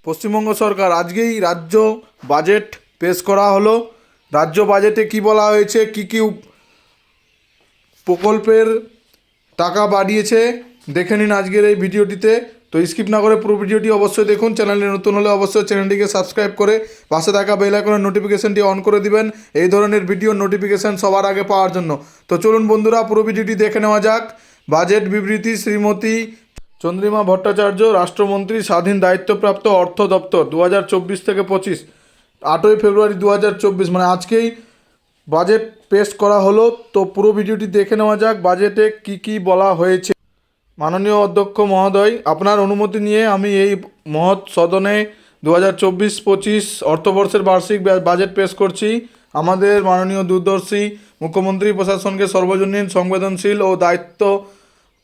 পশ্চিমবঙ্গ সরকার আজকেই রাজ্য বাজেট পেশ করা হলো। রাজ্য বাজেটে কি বলা হয়েছে, কি কি প্রকল্পের টাকা বাড়িয়েছে দেখে নিন আজকের এই ভিডিওটিতে। তো স্কিপ না করে পুরো ভিডিওটি অবশ্যই দেখুন। চ্যানেলে নতুন হলে অবশ্যই চ্যানেলটিকে সাবস্ক্রাইব করে পাশে থাকা বেল আইকনের নোটিফিকেশনটি অন করে দিবেন এই ধরনের ভিডিও নোটিফিকেশন সবার আগে পাওয়ার জন্য। তো চলুন বন্ধুরা পুরো ভিডিওটি দেখে নেওয়া যাক। বাজেট বিবৃতি। শ্রীমতী চন্দ্রিমা ভট্টাচার্য, রাষ্ট্রমন্ত্রী, স্বাধীন দায়িত্বপ্রাপ্ত অর্থ দপ্তর, 2024 থেকে 25, 8ই ফেব্রুয়ারি 2024 মানে আজকেই বাজেট পেশ করা হলো। তো পুরো ভিডিওটি দেখে নেওয়া যাক বাজেটে কি কি বলা হয়েছে। মাননীয় অধ্যক্ষ মহোদয়, আপনার অনুমতি নিয়ে আমি এই মহৎ সদনে 2024-25 অর্থবর্ষের বার্ষিক বাজেট পেশ করছি। আমাদের মাননীয় দূরদর্শী মুখ্যমন্ত্রী প্রশাসনকে সর্বজনীন, সংবেদনশীল ও দায়িত্ব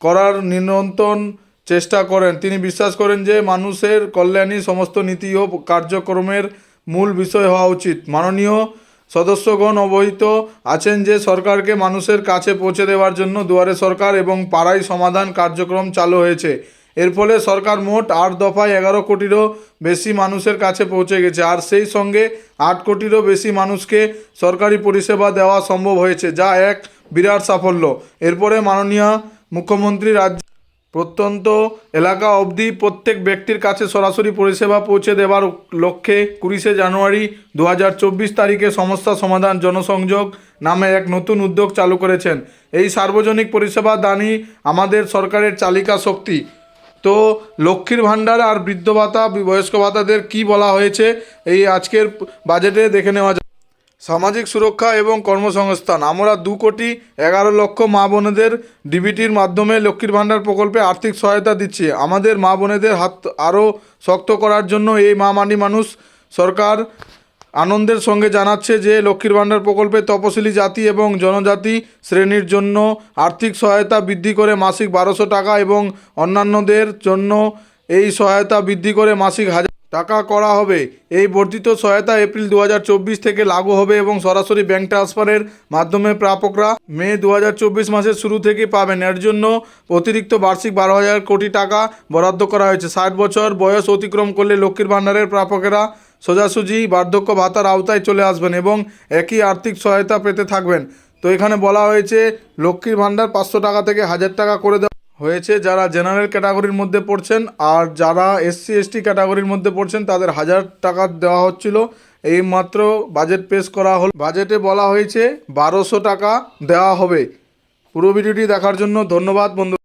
করার নিরন্তর চেষ্টা করেন। তিনি বিশ্বাস করেন যে মানুষের কল্যাণই সমস্ত নীতি ও কার্যক্রমের মূল বিষয় হওয়া উচিত। মাননীয় সদস্যগণ অবহিত আছেন যে সরকারকে মানুষের কাছে পৌঁছে দেওয়ার জন্য দুয়ারে সরকার এবং পাড়ায় সমাধান কার্যক্রম চালু হয়েছে। এর ফলে সরকার মোট 8 দফায় 11 কোটিরও বেশি মানুষের কাছে পৌঁছে গেছে, আর সেই সঙ্গে 8 কোটিরও বেশি মানুষকে সরকারি পরিষেবা দেওয়া সম্ভব হয়েছে, যা এক বিরাট সাফল্য। এরপরে মাননীয় মুখ্যমন্ত্রী রাজ্য প্রত্যন্ত এলাকা অবধি প্রত্যেক ব্যক্তির কাছে সরাসরি পরিষেবা পৌঁছে দেওয়ার লক্ষ্যে 21শে জানুয়ারি 2024 তারিখে সমস্যা সমাধান জনসংযোগ নামে এক নতুন উদ্যোগ চালু করেছেন। এই সার্বজনিক পরিষেবা দানই আমাদের সরকারের চালিকা শক্তি। তো লক্ষ্মীর ভাণ্ডার আর বৃদ্ধ ভাতা, বয়স্ক ভাতাদের কি বলা হয়েছে এই আজকের বাজেটে দেখে নেওয়া যায়। সামাজিক সুরক্ষা এবং কর্মসংস্থান, আমরা 2,11,00,000 মা বোনেদের ডিবিটির মাধ্যমে লক্ষ্মীর ভাণ্ডার প্রকল্পে আর্থিক সহায়তা দিচ্ছি। আমাদের মা বোনেদের হাত আরও শক্ত করার জন্য এই মানি মানুষ সরকার আনন্দের সঙ্গে জানাচ্ছে যে লক্ষ্মীর ভাণ্ডার প্রকল্পে তপশিলি জাতি এবং জনজাতি শ্রেণীর জন্য আর্থিক সহায়তা বৃদ্ধি করে মাসিক 1200 টাকা এবং অন্যান্যদের জন্য এই সহায়তা বৃদ্ধি করে মাসিক 1000 টাকা করা হবে। এই বর্ধিত সহায়তা এপ্রিল 2024 থেকে লাগু হবে এবং সরাসরি ব্যাংক ট্রান্সফারের মাধ্যমে প্রাপকরা মে 2024 মাসের শুরু থেকে পাবেন। এর জন্য অতিরিক্ত বার্ষিক 12,000 কোটি টাকা বরাদ্দ করা হয়েছে। 60 বছর বয়স অতিক্রম করলে লক্ষ্মীর ভাণ্ডারের প্রাপকেরা সোজাসুজি বার্ধক্য ভাতার আওতায় চলে আসবেন এবং একই আর্থিক সহায়তা পেতে থাকবেন। তো এখানে বলা হয়েছে লক্ষ্মীর ভাণ্ডার 500 টাকা থেকে 1000 টাকা করে দেওয়া হয়েছে যারা জেনারেল ক্যাটাগরির মধ্যে পড়ছেন, আর যারা SC ST ক্যাটাগরির মধ্যে পড়ছেন তাদের 1000 টাকা দেওয়া হচ্ছিল। এই মাত্র বাজেট পেশ করা হল। বাজেটে বলা হয়েছে 1200 টাকা দেওয়া হবে। পুরো ভিডিওটি দেখার জন্য ধন্যবাদ বন্ধু।